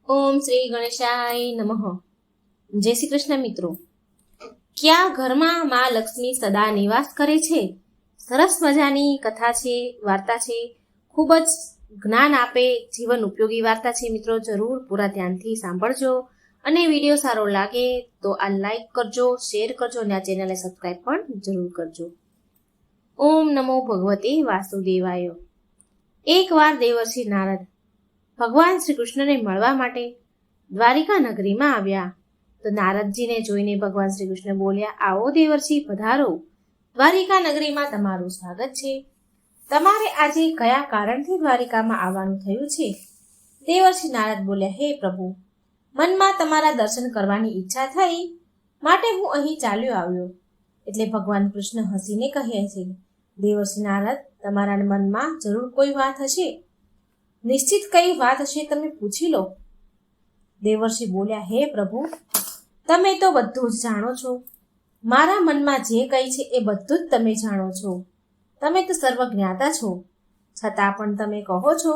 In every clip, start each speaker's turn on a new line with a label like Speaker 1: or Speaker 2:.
Speaker 1: ઓમ શ્રી ગણેશાય નમઃ. જય શ્રી કૃષ્ણ મિત્રો. ક્યાં ઘરમાં માં લક્ષ્મી સદા નિવાસ કરે છે? સરસ મજાની કથા છે, વાર્તા છે, ખૂબ જ જ્ઞાન આપે, જીવન ઉપયોગી વાર્તા છે મિત્રો. જરૂર પૂરા ધ્યાનથી સાંભળજો અને વિડીયો સારો લાગે તો આ લાઈક કરજો, શેર કરજો અને આ ચેનલને સબસ્ક્રાઈબ પણ જરૂર કરજો. ઓમ નમો ભગવતે વાસુદેવાય. એકવાર દેવર્ષિ નારદ ભગવાન શ્રી કૃષ્ણને મળવા માટે દ્વારિકા નગરીમાં આવ્યા. તો નારદજીને જોઈને ભગવાન શ્રી કૃષ્ણ બોલ્યા, આવો દેવર્ષિ, પધારો. દ્વારિકા નગરીમાં તમારું સ્વાગત છે. તમારે આજે કયા કારણથી દ્વારિકામાં આવવાનું થયું છે? દેવર્ષિ નારદ બોલ્યા, હે પ્રભુ, મનમાં તમારા દર્શન કરવાની ઈચ્છા થઈ, માટે હું અહીં ચાલ્યો આવ્યો. એટલે ભગવાન કૃષ્ણ હસીને કહે છે, દેવર્ષિ નારદ, તમારા મનમાં જરૂર કોઈ વાત હશે. નિશ્ચિત કઈ વાત હશે તમે પૂછી લો. દેવર્ષિ બોલ્યા, હે પ્રભુ, તમે તો બધું જ જાણો છો. મારા મનમાં જે કઈ છે એ બધું જ તમે જાણો છો. તમે તો સર્વજ્ઞાતા છો. છતાં પણ તમે કહો છો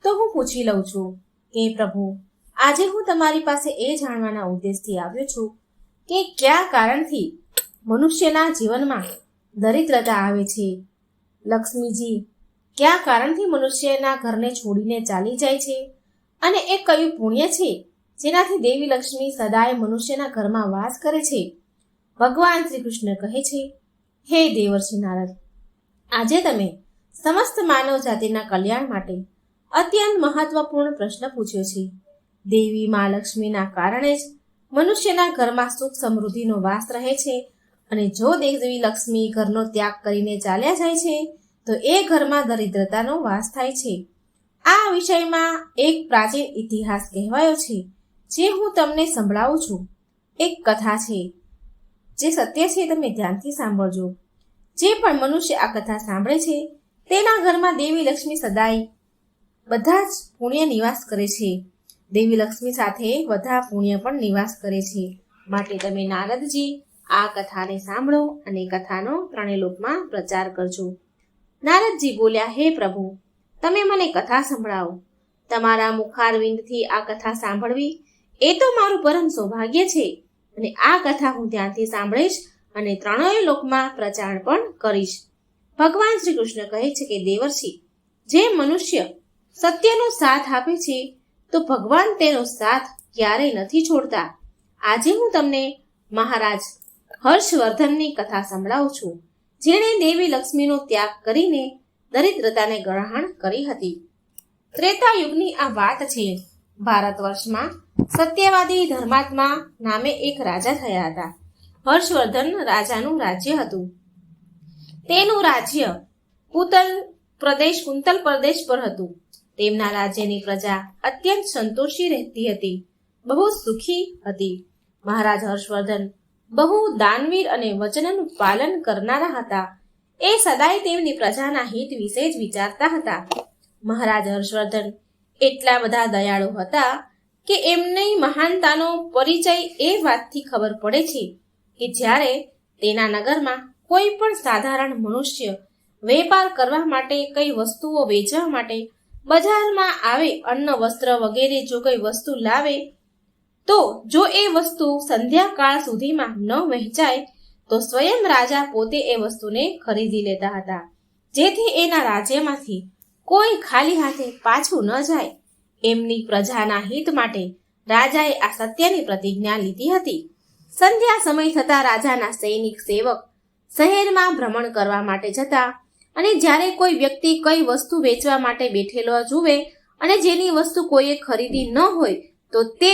Speaker 1: તો હું પૂછી લઉં છું કે પ્રભુ, આજે હું તમારી પાસે એ જાણવાના ઉદ્દેશથી આવ્યો છું કે કયા કારણથી મનુષ્યના જીવનમાં દરિદ્રતા આવે છે. લક્ષ્મીજી કયા કારણથી મનુષ્યના ઘરને છોડીને ચાલી જાય છે, અને એ કયું પુણ્ય છે જેનાથી દેવી લક્ષ્મી સદાય મનુષ્યના ઘરમાં વાસ કરે છે? ભગવાન શ્રી કૃષ્ણ કહે છે, હે દેવર્ષિ નારદ, આજે તમે સમસ્ત માનવ જાતિના કલ્યાણ માટે અત્યંત મહત્વપૂર્ણ પ્રશ્ન પૂછ્યો છે. દેવી મા લક્ષ્મીના કારણે જ મનુષ્યના ઘરમાં સુખ સમૃદ્ધિનો વાસ રહે છે, અને જો દેવી લક્ષ્મી ઘરનો ત્યાગ કરીને ચાલ્યા જાય છે તો એ ઘરમાં દરિદ્રતાનો વાસ થાય છે. આ વિષયમાં એક પ્રાચીન ઇતિહાસ કહેવાયો છે, જે હું તમને સંભળાવું છું. એક કથા છે જે સત્ય છે, તમે ધ્યાનથી સાંભળજો. જે પણ મનુષ્ય આ કથા સાંભળે છે તેના ઘરમાં દેવી લક્ષ્મી સદાય બધા જ પુણ્ય નિવાસ કરે છે. દેવી લક્ષ્મી સાથે બધા પુણ્ય પણ નિવાસ કરે છે. માટે તમે નારદજી આ કથાને સાંભળો અને કથાનો ત્રણેય લોકમાં પ્રચાર કરજો. નારદજી બોલ્યા, હે પ્રભુ, તમે મને કથા સંભળાવો. તમારા મુખારવિંદથી આ કથા સાંભળવી એ તો મારું પરમ સૌભાગ્ય છે, અને આ કથા હું ધ્યાનથી સાંભળીશ અને ત્રણેય લોકમાં પ્રચાર પણ કરીશ. ભગવાન શ્રી કૃષ્ણ કહે છે કે દેવર્ષિ, જે મનુષ્ય સત્યનો સાથ આપે છે તો ભગવાન તેનો સાથ ક્યારેય નથી છોડતા. આજે હું તમને મહારાજ હર્ષવર્ધનની કથા સંભળાવું છું, જેણે દેવી લક્ષ્મીનો ત્યાગ કરીને દરિદ્રતાને ગ્રહણ કરી હતી. ત્રેતા યુગની આ વાત છે. ભારત વર્ષમાં સત્યવાદી ધર્માત્મા નામે એક રાજા થયા હતા. હર્ષવર્ધન રાજાનું રાજ્ય હતું. તેનું રાજ્ય કુંતલ પ્રદેશ પર હતું. તેમના રાજ્યની પ્રજા અત્યંત સંતોષી રહેતી હતી, બહુ સુખી હતી. મહારાજ હર્ષવર્ધન બહુ દાનવીર અને વચનનું પાલન કરનારા હતા. એ સદાય તેમની પ્રજાના હિત વિશે જ વિચારતા હતા. મહારાજ હર્ષવર્ધન એટલા બધા દયાળુ હતા કે એમની મહાનતાનો પરિચય એ વાતથી ખબર પડે છે કે જ્યારે તેના નગરમાં કોઈ પણ સાધારણ મનુષ્ય વેપાર કરવા માટે, કઈ વસ્તુઓ વેચવા માટે બજારમાં આવે, અન્ન વસ્ત્ર વગેરે જો કઈ વસ્તુ લાવે, તો જો એ વસ્તુ સંધ્યાકાળ સુધીમાં ન વહેંચાય તો સ્વયં રાજા પોતે એ વસ્તુને ખરીદી લેતા હતા, જેથી એના રાજ્યમાંથી કોઈ ખાલી હાથે પાછું ન જાય. એમની પ્રજાના હિત માટે રાજાએ આ સત્યની પ્રતિજ્ઞા લીધી હતી. સંધ્યા સમય થતા રાજાના સૈનિક સેવક શહેરમાં ભ્રમણ કરવા માટે જતા, અને જ્યારે કોઈ વ્યક્તિ કઈ વસ્તુ વેચવા માટે બેઠેલો જુએ અને જેની વસ્તુ કોઈએ ખરીદી ન હોય તો તે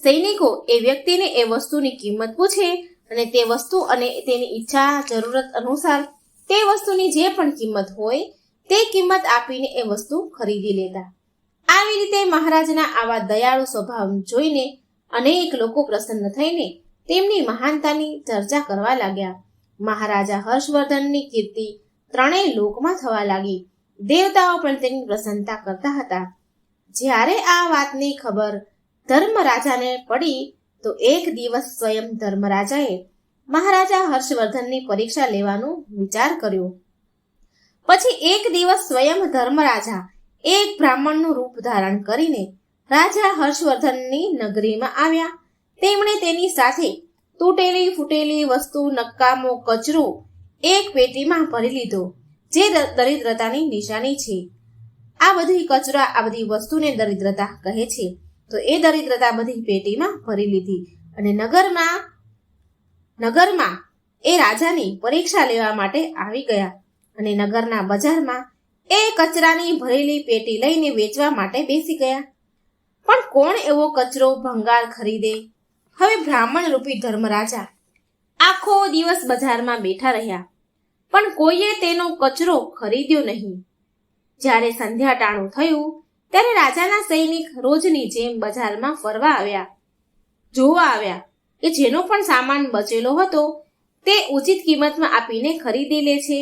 Speaker 1: સૈનિકો એ વ્યક્તિને એ વસ્તુની કિંમત પૂછે, અને તે વસ્તુ અને તેની ઈચ્છા જરૂરત અનુસાર તે વસ્તુની જે પણ કિંમત હોય તે કિંમત આપીને એ વસ્તુ ખરીદી લેતા. આવી રીતે મહારાજના આવા દયાળુ સ્વભાવ જોઈને અનેક લોકો પ્રસન્ન થઈને તેમની મહાનતાની ચર્ચા કરવા લાગ્યા. મહારાજા હર્ષવર્ધનની કીર્તિ ત્રણેય લોકમાં થવા લાગી. દેવતાઓ પણ તેની પ્રશંસા કરતા હતા. જ્યારે આ વાતની ખબર ધર્મરાજાને પડી તો એક દિવસ સ્વયં ધર્મરાજાએ મહારાજા હર્ષવર્ધનની પરીક્ષા લેવાનું વિચાર કર્યો. પછી એક દિવસ સ્વયં ધર્મરાજા એક બ્રાહ્મણનું રૂપ ધારણ કરીને રાજા હર્ષવર્ધનની નગરીમાં આવ્યા. તેમણે તેની સાથે તૂટેલી ફૂટેલી વસ્તુ, નકામો કચરો એક પેટીમાં ભરી લીધો, જે દરિદ્રતાની નિશાની છે. આ બધી કચરા, આ બધી વસ્તુને દરિદ્રતા કહે છે. તો એ દરિદ્રતા બધી પેટીમાં ભરી લીધી અને નગરમાં એ રાજાની પરીક્ષા લેવા માટે આવી ગયા અને નગરના બજારમાં એ કચરાની ભરેલી પેટી લઈને વેચવા માટે બેસી ગયા. પણ કોણ એવો કચરો, ભંગાર ખરીદે? હવે બ્રાહ્મણ રૂપી ધર્મરાજા આખો દિવસ બજારમાં બેઠા રહ્યા, પણ કોઈએ તેનો કચરો ખરીદ્યો નહીં. જ્યારે સંધ્યા ટાણું થયું ત્યારે રાજાના સૈનિક રોજની જેમ બજારમાં ફરવા આવ્યા, જોવા આવ્યા કે જેનો પણ સામાન બચેલો હતો તે ઉચિત કિંમતમાં આપીને ખરીદી લે છે,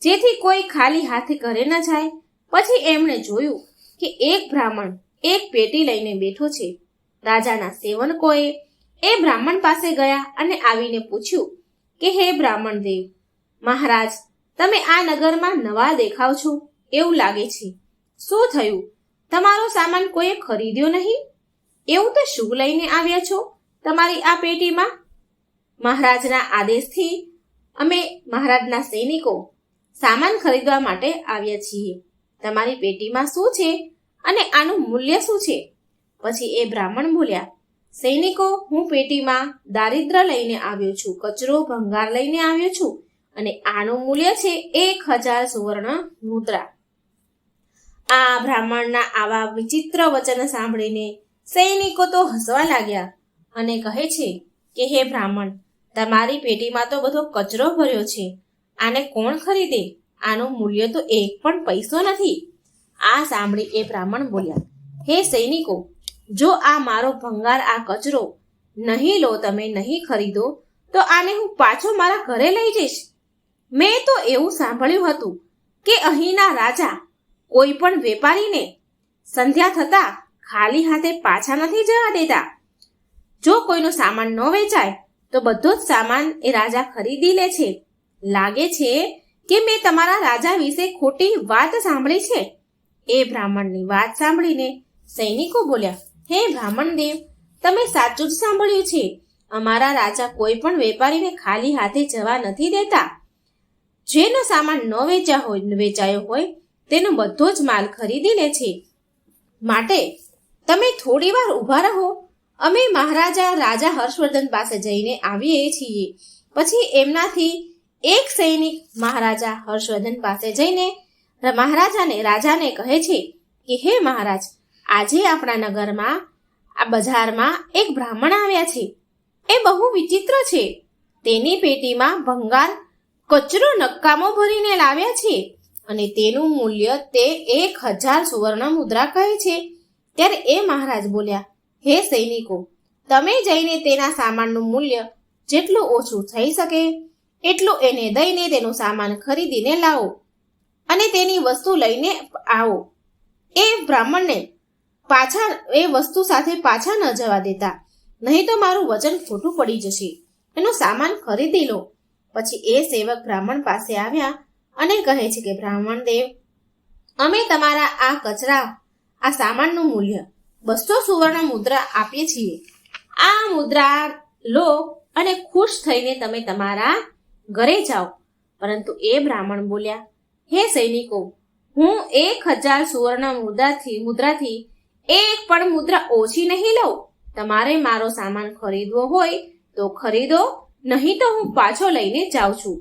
Speaker 1: જેથી કોઈ ખાલી હાથે ઘરે ન જાય. પછી એમણે જોયું કે એક બ્રાહ્મણ એક પેટી લઈને બેઠો છે. રાજાના સેવકોએ એ બ્રાહ્મણ પાસે ગયા અને આવીને પૂછ્યું કે હે બ્રાહ્મણ દેવ, મહારાજ, તમે આ નગરમાં નવા દેખાવ છો એવું લાગે છે. શું થયું? તમારો સામાન કોઈએ ખરીદ્યો નહીં? એવું તો શું લઈને આવ્યા છો તમારી આ પેટીમાં? મહારાજના આદેશથી અમે મહારાજના સૈનિકો સામાન ખરીદવા માટે આવ્યા છીએ. તમારી પેટીમાં શું છે અને આનું મૂલ્ય શું છે? પછી એ બ્રાહ્મણ બોલ્યા, સૈનિકો, હું પેટીમાં દારિદ્ર લઈને આવ્યો છું, કચરો, ભંગાર લઈને આવ્યો છું અને આનું મૂલ્ય છે 1000 સુવર્ણ મુદ્રા. આ બ્રાહ્મણના આવા વિચિત્ર વચન સાંભળીને સૈનિકો તો હસવા લાગ્યા અને કહે છે કે હે બ્રાહ્મણ, તમારી પેટીમાં તો બધો કચરો ભર્યો છે, આને કોણ ખરીદે? આનું મૂલ્ય તો એક પણ પૈસો નથી. આ સાંભળી એ બ્રાહ્મણ બોલ્યા, હે સૈનિકો, જો આ મારો ભંગાર, આ કચરો નહીં લો, તમે નહીં ખરીદો, તો આને હું પાછો મારા ઘરે લઈ જઈશ. મેં તો એવું સાંભળ્યું હતું કે અહીંના રાજા કોઈ પણ વેપારીને સંધ્યા થતા ખાલી હાથે પાછા નથી જવા દેતા. જો કોઈનો સામાન ન વેચાય તો બધો જ સામાન એ રાજા ખરીદી લે છે. લાગે છે કે મેં તમારા રાજા વિશે ખોટી વાત સાંભળી છે. એ બ્રાહ્મણની વાત સાંભળીને સૈનિકો બોલ્યા, હે બ્રાહ્મણ દેવ, તમે સાચું જ સાંભળ્યું છે. અમારા રાજા કોઈ પણ વેપારીને ખાલી હાથે જવા નથી દેતા. જેનો સામાન ન વેચાયો હોય તેનો બધો જ માલ ખરીદી લે છે. માટે તમે થોડી વાર ઊભા રહો, અમે મહારાજા રાજા હર્ષવર્ધન પાસે જઈને આવીએ છીએ. પછી એમનાથી એક સૈનિક મહારાજા હર્ષવર્ધન પાસે જઈને રાજાને કહે છે કે હે મહારાજ, આજે આપણા નગરમાં, આ બજારમાં એક બ્રાહ્મણ આવ્યા છે. એ બહુ વિચિત્ર છે. તેની પેટીમાં ભંગાર, કચરો, નકામો ભરીને લાવ્યા છે અને તેનું મૂલ્ય તે 1000 સુવર્ણ મુદ્રા કહે છે. ત્યારે એ મહારાજ બોલ્યા, હે સૈનિકો, તમે જઈને તેના સામાનનું મૂલ્ય જેટલું ઓછું થઈ શકે એટલું એને દઈને તેનું સામાન ખરીદીને લાવો અને તેની વસ્તુ લઈને આવો. એ બ્રાહ્મણને પાછા એ વસ્તુ સાથે પાછા ન જવા દેતા, નહીં તો મારું વચન ખોટું પડી જશે. એનો સામાન ખરીદી લો. પછી એ સેવક બ્રાહ્મણ પાસે આવ્યા અને કહે છે કે બ્રાહ્મણ દેવ, અમે તમારા આ કચરા, આ સામાનનું મૂલ્ય 200 સુવર્ણ મુદ્રા આપીએ છીએ. આ મુદ્રા લો અને ખુશ થઈને તમે તમારા ઘરે જાઓ. પરંતુ એ બ્રાહ્મણ બોલ્યા, હે સૈનિકો, હું 1000 સુવર્ણ મુદ્રાથી એક પણ મુદ્રા ઓછી નહીં લઉં. તમારે મારો સામાન ખરીદવો હોય તો ખરીદો, નહીં તો હું પાછો લઈને જાઉં છું.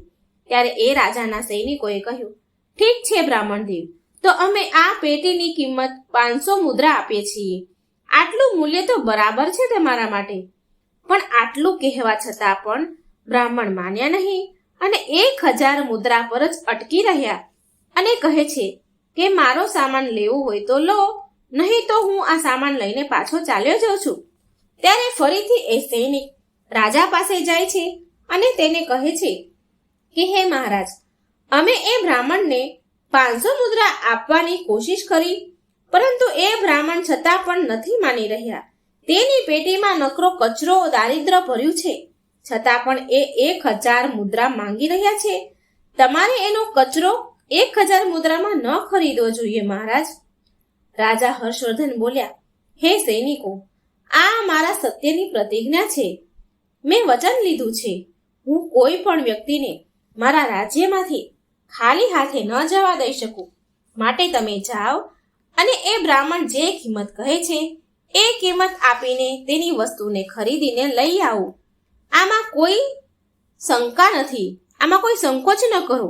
Speaker 1: ત્યારે એ રાજાના સૈનિકોએ કહ્યું, ઠીક છે બ્રાહ્મણ દેવ, તો અમે આ પેટીની કિંમત 500 મુદ્રા આપીએ છીએ. આટલું મૂલ્ય તો બરાબર છે તમારા માટે. પણ આટલું કહેવા છતાં પણ બ્રાહ્મણ માન્યા નહીં અને 1000 મુદ્રા પર જ અટકી રહ્યા અને કહે છે કે મારો સામાન લેવું હોય તો લો, નહીં તો હું આ સામાન લઈને પાછો ચાલ્યો જાઉં છું. ત્યારે ફરીથી એ સૈનિક રાજા પાસે જાય છે અને તેને કહે છે કે હે મહારાજ, અમે એ બ્રાહ્મણને 500 મુદ્રા આપવાની કોશિશ કરી, પરંતુ એ બ્રાહ્મણ છતાં પણ નથી માની રહ્યા. તેની પેટીમાં નકરો કચરો, દારિદ્ર ભર્યું છે, છતાં પણ એ 1000 મુદ્રા માંગી રહ્યા છે. તમારે એનો કચરો 1000 મુદ્રામાં ન ખરીદવો જોઈએ મહારાજ. રાજા હર્ષવર્ધન બોલ્યા, હે સૈનિકો, આ મારા સત્યની પ્રતિજ્ઞા છે. મેં વચન લીધું છે, હું કોઈ પણ વ્યક્તિને મારા રાજ્યમાંથી ખાલી હાથે ન જવા દઈ શકું. માટે તમે જાઓ અને એ બ્રાહ્મણ જે કિંમત કહે છે એ કિંમત આપીને તેની વસ્તુને ખરીદીને લઈ આવો. આમાં કોઈ શંકા નથી, આમાં કોઈ સંકોચ ન કરો.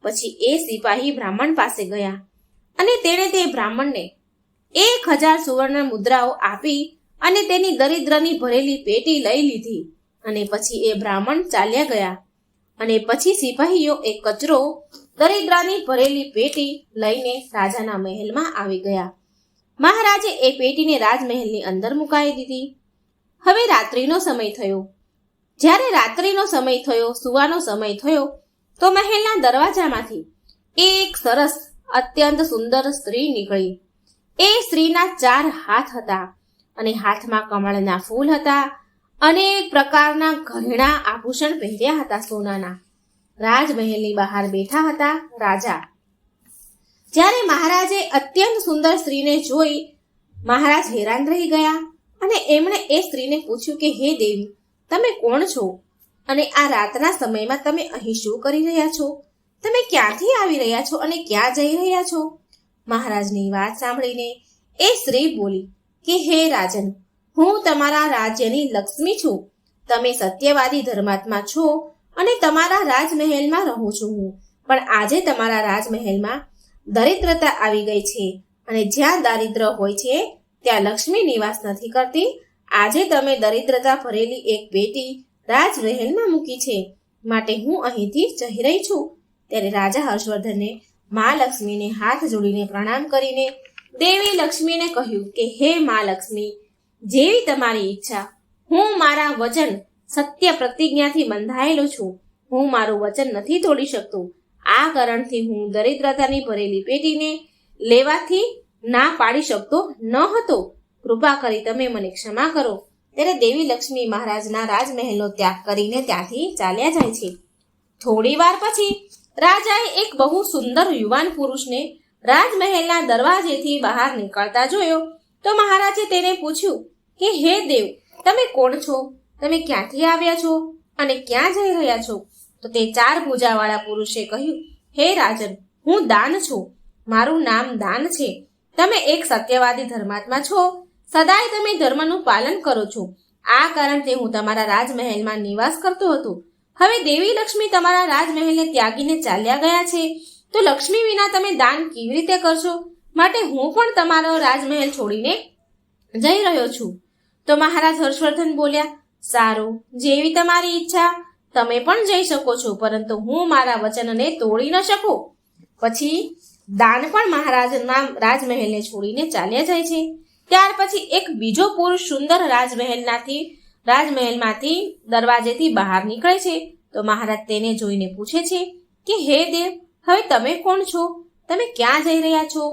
Speaker 1: પછી એ સિપાહી બ્રાહ્મણ પાસે ગયા અને તેણે તે બ્રાહ્મણને 1000 સુવર્ણ મુદ્રાઓ આપી અને તેની દરિદ્રની ભરેલી પેટી લઈ લીધી. અને પછી એ બ્રાહ્મણ ચાલ્યા ગયા. અને પછી સિપાહીઓ એ કચરો દરિદ્રની ભરેલી પેટી લઈને રાજાના મહેલમાં આવી ગયા. મહારાજે એ પેટીને રાજમહેલની અંદર મુકાઈ દીધી. હવે રાત્રિનો સમય થયો. જ્યારે રાત્રિનો સમય થયો, સુવાનો સમય થયો, તો મહેલના દરવાજામાંથી એક સરસ અત્યંત સુંદર સ્ત્રી નીકળી. એ સ્ત્રીના 4 હાથ હતા અને હાથમાં કમળના ફૂલ હતા. અનેક પ્રકારના ઘરેણા આભૂષણ પહેર્યા હતા સોનાના. રાજમહેલની બહાર બેઠા હતા રાજા. જ્યારે મહારાજે અત્યંત સુંદર સ્ત્રીને જોઈ, મહારાજ હેરાન રહી ગયા અને એમણે એ સ્ત્રીને પૂછ્યું કે હે દેવી, તમે કોણ છો અને આ રાતના સમયમાં તમે અહીં શું કરી રહ્યા છો? તમે ક્યાંથી આવી રહ્યા છો અને ક્યાં જઈ રહ્યા છો? મહારાજની વાત સાંભળીને એ સ્ત્રી બોલી કે હે રાજન, હું તમારા રાજ્યની લક્ષ્મી છું. તમે સત્યવાદી ધર્માત્મા છો અને તમારા રાજમહેલમાં રહું છું હું. પણ આજે તમારા રાજમહેલમાં દરિદ્રતા આવી ગઈ છે અને જ્યાં દારિદ્ર હોય છે ત્યાં લક્ષ્મી નિવાસ નથી કરતી. આજે તમે દરિદ્રતા ભરેલી એક પેટી રાજમહેલમાં મૂકી છે, માટે હું અહીંથી જઈ રહી છું. ત્યારે રાજા હર્ષવર્ધને મા લક્ષ્મીને હાથ જોડીને પ્રણામ કરીને દેવી લક્ષ્મીને કહ્યું કે હે મા લક્ષ્મી, જેવી તમારી ઈચ્છા. હું મારા વચન સત્ય પ્રતિજ્ઞાથી બંધાયેલો છું. હું મારું વચન નથી તોડી શકતો. આ કારણથી હું દરિદ્રતાની ભરેલી પેટીને લેવાથી ના પાડી શકતો ન હતો. કૃપા કરી તમે મને ક્ષમા કરો. ત્યારે દેવી લક્ષ્મી મહારાજના રાજમહેલનો ત્યાગ કરીને ત્યાંથી ચાલ્યા જાય છે. થોડી વાર પછી રાજાએ એક બહુ સુંદર યુવાન પુરુષને રાજમહેલના દરવાજેથી બહાર નીકળતા જોયો. તો મહારાજે તેને પૂછ્યું કે હે દેવ, તમે કોણ છો? તમે ક્યાંથી આવ્યા છો અને ક્યાં જઈ રહ્યા છો? તો તે 4 ભુજાવાળા પુરુષે કહ્યું, હે રાજન, હું દાન છું. મારું નામ દાન છે. તમે એક સત્યવાદી ધર્માત્મા છો. સદાય તમે ધર્મનું પાલન કરો છો. આ કારણથી હું તમારા રાજમહેલમાં નિવાસ કરતો હતો. હવે દેવી લક્ષ્મી તમારા રાજમહેલને ત્યાગીને ચાલ્યા ગયા છે, તો લક્ષ્મી વિના તમે દાન કેવી રીતે કરશો? માટે હું પણ તમારો રાજમહેલ છોડીને જઈ રહ્યો છું. તો મહારાજ હર્ષવર્ધન બોલ્યા, સારું, જેવી તમારી ઈચ્છા, તમે પણ જઈ શકો છો, પરંતુ હું મારા વચનને તોડી ન શકું. પછી દાન પણ મહારાજના રાજમહેલને છોડીને ચાલ્યા જાય છે. ત્યાર પછી એક બીજો પુરુષ સુંદર રાજમહેલમાંથી દરવાજેથી બહાર નીકળે છે. તો મહારાજ તેને જોઈને પૂછે છે કે હે દેવ, હવે તમે કોણ છો? તમે ક્યાં જઈ રહ્યા છો?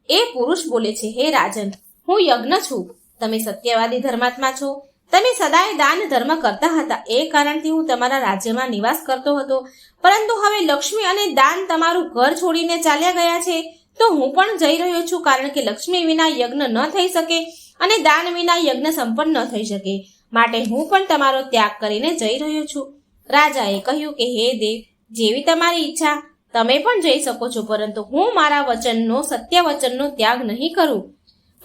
Speaker 1: એ પુરુષ બોલે છે, હે રાજન, હું યજ્ઞ છું. તમે સત્યવાદી ધર્માત્મા છો. તમે સદાય દાન ધર્મ કરતા હતા. એ કારણથી હું તમારા રાજ્યમાં નિવાસ કરતો હતો. પરંતુ હવે લક્ષ્મી અને દાન તમારું ઘર છોડીને ચાલ્યા ગયા છે, તો હું પણ જઈ રહ્યો છું. કારણ કે લક્ષ્મી વિના યજ્ઞ ન થઈ શકે અને દાન વિના યજ્ઞ સંપન્ન ન થઈ શકે. માટે હું પણ તમારો ત્યાગ કરીને જઈ રહ્યો છું. રાજાએ કહ્યું કે હે દેવ, જેવી તમારી ઈચ્છા, તમે પણ જઈ શકો છો, પરંતુ હું મારા વચનનો, સત્ય વચનનો ત્યાગ નહીં કરું.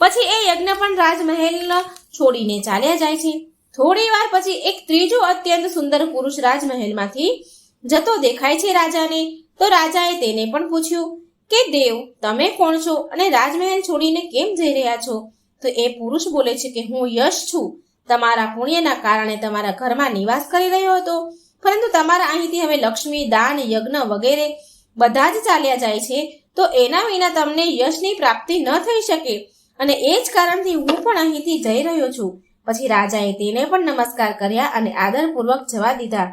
Speaker 1: પછી એ યજ્ઞ પણ રાજમહેલ છોડીને ચાલ્યા જાય છે. થોડી વાર પછી એક ત્રીજો અત્યંત સુંદર પુરુષ રાજમહેલમાંથી જતો દેખાય છે રાજાને. તો રાજાએ તેને પણ પૂછ્યું કે દેવ, તમે કોણ છો અને રાજમહેલ છોડીને કેમ જઈ રહ્યા છો? તો એ પુરુષ બોલે છે કે હું યશ છું. તમારા પુણ્યના કારણે તમારા ઘરમાં નિવાસ કરી રહ્યો હતો, પરંતુ તમારા અહીંથી હવે લક્ષ્મી, દાન, યજ્ઞ વગેરે બધા જ ચાલ્યા જાય છે, તો એના વિના તમને યશની પ્રાપ્તિ ન થઈ શકે અને એ જ કારણથી હું પણ અહીંથી જઈ રહ્યો છું. પછી રાજાએ તેને પણ નમસ્કાર કર્યા અને આદરપૂર્વક જવા દીધા.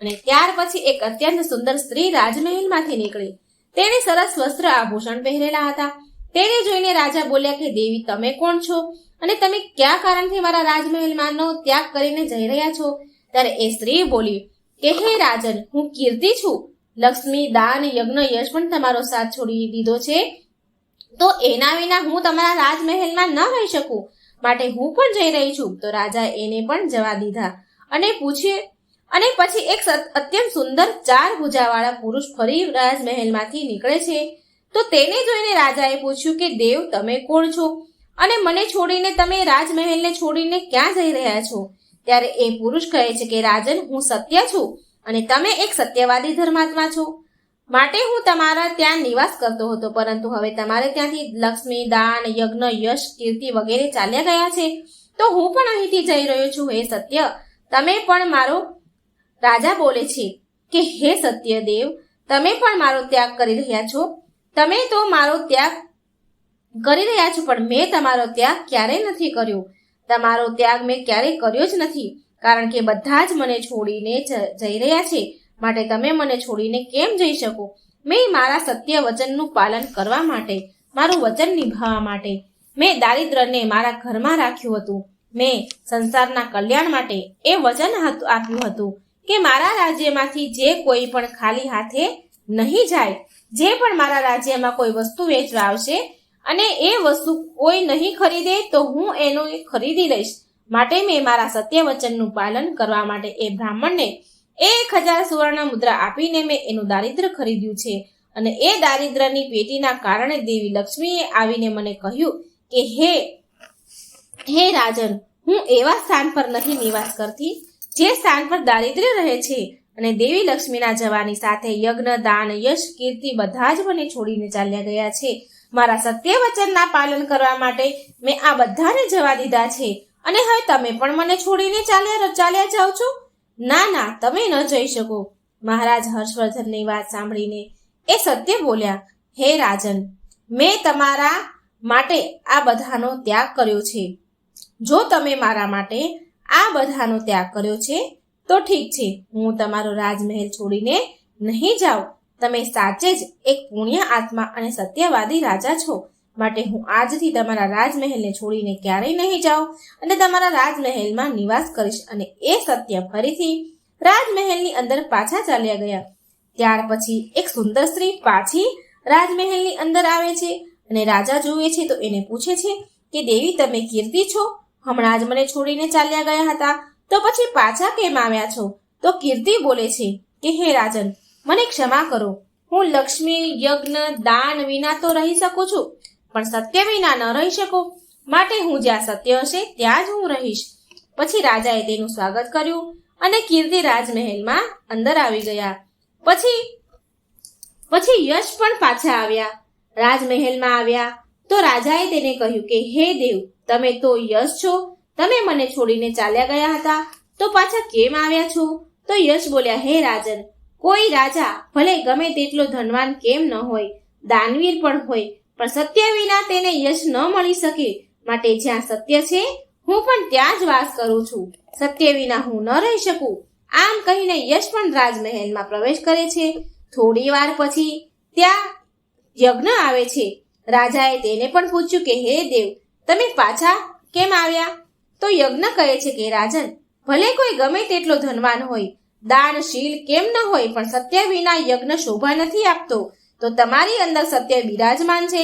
Speaker 1: અને ત્યાર પછી એક અત્યંત સુંદર સ્ત્રી રાજમહેલમાંથી નીકળી. તેણે સરસ વસ્ત્ર આભૂષણ પહેરેલા હતા. તેને જોઈને રાજા બોલ્યા કે દેવી, તમે કોણ છો અને તમે કયા કારણથી મારા રાજમહેલમાંનો ત્યાગ કરીને જઈ રહ્યા છો? ત્યારે એ સ્ત્રી બોલી કે હે રાજન, હું કીર્તિ છું. લક્ષ્મી, દાન, યજ્ઞ, યશ પણ તમારો સાથ છોડી દીધો છે, તો એના વિના હું તમારા રાજમહેલમાં ન રહી શકું. માટે હું પણ જઈ રહી છું. તો રાજાએ એને પણ જવા દીધા અને પછી એક અત્યંત સુંદર 4 ભુજાવાળા પુરુષ ફરી રાજમહેલમાંથી નીકળે છે. તો તેને જોઈને રાજાએ પૂછ્યું કે દેવ, તમે કોણ છો અને મને છોડીને તમે રાજમહેલને છોડીને ક્યાં જઈ રહ્યા છો? ત્યારે એ પુરુષ કહે છે કે રાજન, હું સત્ય છું અને તમે એક સત્યવાદી ધર્માત્મા છો, માટે હું તમારા ત્યાં નિવાસ કરતો હતો. પરંતુ હવે તમારે ત્યાંથી લક્ષ્મી, દાન, યજ્ઞ, યશ, કીર્તિ વગેરે ચાલ્યા ગયા છે, તો હું પણ અહીંથી જઈ રહ્યો છું. હે સત્ય, તમે પણ મારો રાજા બોલે છે કે હે સત્યદેવ, તમે પણ મારો ત્યાગ કરી રહ્યા છો. તમે તો મારો ત્યાગ કરી રહ્યા છો, પણ મેં તમારો ત્યાગ ક્યારેય નથી કર્યો. તમારો ત્યાગ મેં ક્યારેય કર્યો જ નથી, કારણ કે બધા જ મને છોડીને જઈ રહ્યા છે. માટે તમે મને છોડીને કેમ જઈ શકો? મેં મારા સત્ય વચનનું પાલન કરવા માટે, મારું વચન નિભાવવા માટે મેં દારિદ્રને મારા ઘરમાં રાખ્યું હતું. મેં સંસારના કલ્યાણ માટે એ વચન આપ્યું હતું કે મારા રાજ્યમાંથી જે કોઈ પણ ખાલી હાથે નહીં જાય. જે પણ મારા રાજ્યમાં કોઈ વસ્તુ વેચવા આવશે અને એ વસ્તુ કોઈ નહીં ખરીદે તો હું એનો ખરીદી લઈશ. માટે મેં મારા સત્ય વચનનું પાલન કરવા માટે એ બ્રાહ્મણને 1000 સુવર્ણ મુદ્રા આપીને મેં એનું દારિદ્ર ખરીદ્યું છે. અને એ દારિદ્રની પેટીના કારણે દેવી લક્ષ્મીએ આવીને મને કહ્યું કે હે રાજન, હું એવા સ્થાન પર નથી નિવાસ કરતી જે સ્થાન પર દારિદ્ર્ય રહે છે. અને દેવી લક્ષ્મીના જવાની સાથે યજ્ઞ, દાન, યશ, કીર્તિ બધા જ મને છોડીને ચાલ્યા ગયા છે. મારા સત્ય વચનના પાલન કરવા માટે મેં આ બધાને જવા દીધા છે. અને હવે તમે પણ મને છોડીને ચાલ્યા જાઓ છો? ના, તમે ન જઈ શકો. મહારાજ હર્ષવર્ધનની વાત સાંભળીને એ સત્ય બોલ્યા, હે રાજન, મેં તમારા માટે આ બધાનો ત્યાગ કર્યો છે. જો તમે મારા માટે આ બધાનો ત્યાગ કર્યો છે તો ઠીક છે, હું તમારો રાજમહેલ છોડીને નહીં જાઉં. તમે સાચે જ એક પુણ્ય આત્મા અને સત્યવાદી રાજા છો. માટે હું આજથી તમારા રાજમહેલને છોડીને ક્યારેય નહીં જાઉં અને તમારા રાજમહેલમાં નિવાસ કરીશ. અને એ સત્ય ફરીથી રાજમહેલની અંદર પાછા ચાલ્યા ગયા. ત્યાર પછી એક સુંદર સ્ત્રી પાછી રાજમહેલની અંદર આવે છે અને રાજા જુએ છે તો એને પૂછે છે કે દેવી, તમે કીર્તિ છો? હમણાં જ મને છોડીને ચાલ્યા ગયા હતા, તો પછી પાછા કેમ આવ્યા છો? તો કીર્તિ બોલે છે કે હે રાજન, મને ક્ષમા કરો. હું લક્ષ્મી, યજ્ઞ, દાન વિના તો રહી શકું છું, પણ સત્ય વિના ન રહી શકું. માટે હું જ્યાં સત્ય હશે ત્યાં જ હું રહીશ. પછી રાજાએ તેનું સ્વાગત કર્યું અને કીર્તિ રાજમહેલમાં અંદર આવી ગયા. પછી યશ પણ પાછા આવ્યા. રાજમહેલમાં આવ્યા તો રાજાએ તેને કહ્યું કે હે દેવ, તમે તો યશ છો. તમે મને છોડીને ચાલ્યા ગયા હતા, તો પાછા કેમ આવ્યા છો? તો યશ બોલ્યા, હે રાજન, કોઈ રાજા ભલે ગમે તેટલો ધનવાન કેમ ન હોય, દાનવીર પણ હોય, પણ સત્ય વિના તેને યશ ન મળી શકે. માટે જ્યાં સત્ય છે હું પણ ત્યાં જ વાસ કરું છું. સત્ય વિના હું ન રહી શકું. આમ કહીને યશ પણ રાજમહેલમાં પ્રવેશ કરે છે. થોડી વાર પછી ત્યાં યજ્ઞ આવે છે. રાજાએ તેને પણ પૂછ્યું કે હે દેવ, તમે પાછા કેમ આવ્યા? તો યજ્ઞ કહે છે કે રાજન, ભલે કોઈ ગમે તેટલો ધનવાન હોય, દાનશીલ કેમ ન હોય, પણ સત્ય વિના યજ્ઞ શોભા નથી આપતો. તો તમારી અંદર સત્ય બિરાજમાન છે,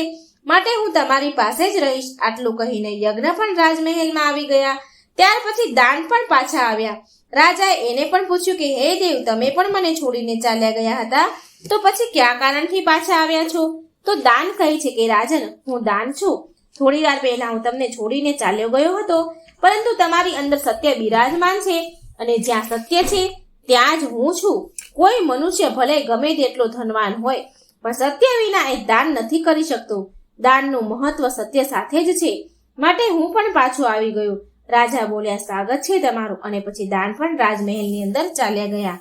Speaker 1: માટે હું તમારી પાસે જ રહીશ. આટલું કહીને યજ્ઞ પણ રાજમહેલમાં આવી ગયા. ત્યાર પછી દાન પણ પાછા આવ્યા. રાજાએ એને પણ પૂછ્યું કે હે દેવ, તમે પણ મને છોડીને ચાલ્યા ગયા હતા, તો પછી કયા કારણથી પાછા આવ્યા છો? તો દાન કહે છે કે રાજન, હું દાન છું. થોડી વાર પહેલા હું તમને છોડીને ચાલ્યો ગયો હતો, પરંતુ તમારી અંદર સત્ય બિરાજમાન છે અને જ્યાં સત્ય છે ત્યાં જ હું છું. કોઈ મનુષ્ય ભલે ગમે તેટલો ધનવાન હોય, પણ સત્ય વિના એ દાન નથી કરી શકતો. દાનનું મહત્વ સત્ય સાથે જ છે, માટે હું પણ પાછો આવી ગયો. રાજા બોલ્યા, સ્વાગત છે તમારું. અને પછી દાન પણ રાજમહેલની અંદર ચાલ્યા ગયા.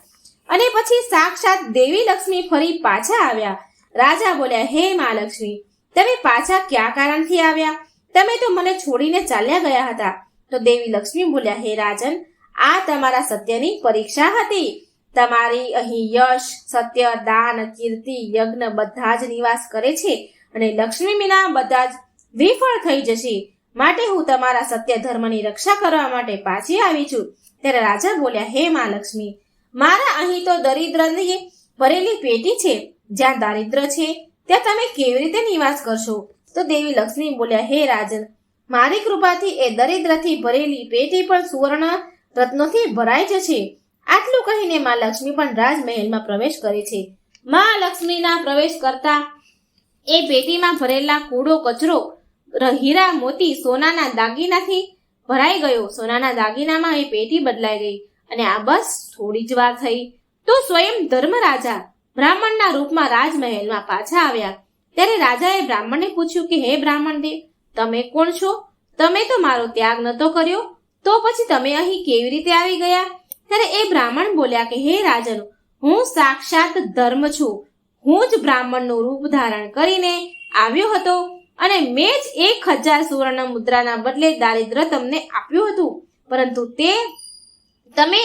Speaker 1: અને પછી સાક્ષાત દેવી લક્ષ્મી ફરી પાછા આવ્યા. રાજા બોલ્યા, હે મા લક્ષ્મી, તમે પાછા કયા કારણથી આવ્યા? તમે તો મને છોડીને ચાલ્યા ગયા હતા. તો દેવી લક્ષ્મી બોલ્યા, હે રાજન, આ તમારા સત્યની પરીક્ષા હતી. તમારી અહીં યશ, સત્ય, દાન, કીર્તિ, યજ્ઞ બધા જ નિવાસ કરે છે અને લક્ષ્મી વિના બધા જ વિફળ થઈ જશે. માટે હું તમારા સત્ય ધર્મની રક્ષા કરવા માટે પાછી આવી છું. ત્યારે રાજા બોલ્યા, હે મા લક્ષ્મી, મારા અહીં તો દરિદ્રની ભરેલી પેટી છે. જ્યાં દારિદ્ર છે ત્યાં તમે કેવી રીતે નિવાસ કરશો? તો દેવી લક્ષ્મી બોલ્યા, હે રાજન, મારી કૃપાથી એ દરિદ્રથી ભરેલી પેટી પણ સુવર્ણ રત્નોથી ભરાઈ જશે. આટલું કહીને માં લક્ષ્મી પણ રાજમહેલમાં પ્રવેશ કરે છે. માં લક્ષ્મીના પ્રવેશ કરતા એ પેટીમાં ભરેલા કૂડો કચરો હીરા મોતી સોનાના દાગીનાથી ભરાઈ ગયો. સોનાના દાગીનામાં એ પેટી બદલાઈ ગઈ અને આ બસ થોડી જ વાર થઈ તો સ્વયં ધર્મરાજા બ્રાહ્મણના રૂપમાં રાજમહેલમાં પાછા આવ્યા. ત્યારે રાજાએ બ્રાહ્મણને પૂછ્યું કે હે બ્રાહ્મણ દેવ, તમે કોણ છો? તમે તો મારો ત્યાગ નતો કર્યો, તો પછી તમે અહીં કેવી રીતે આવી ગયા? ત્યારે એ બ્રાહ્મણ બોલ્યા કે હે રાજન, હું સાક્ષાત ધર્મ છું. હું જ બ્રાહ્મણનું રૂપ ધારણ કરીને આવ્યો હતો અને મેં જ 1000 સુવર્ણ મુદ્રાના બદલે દારિદ્ર્ય તમને આપ્યું હતું, પરંતુ તે તમે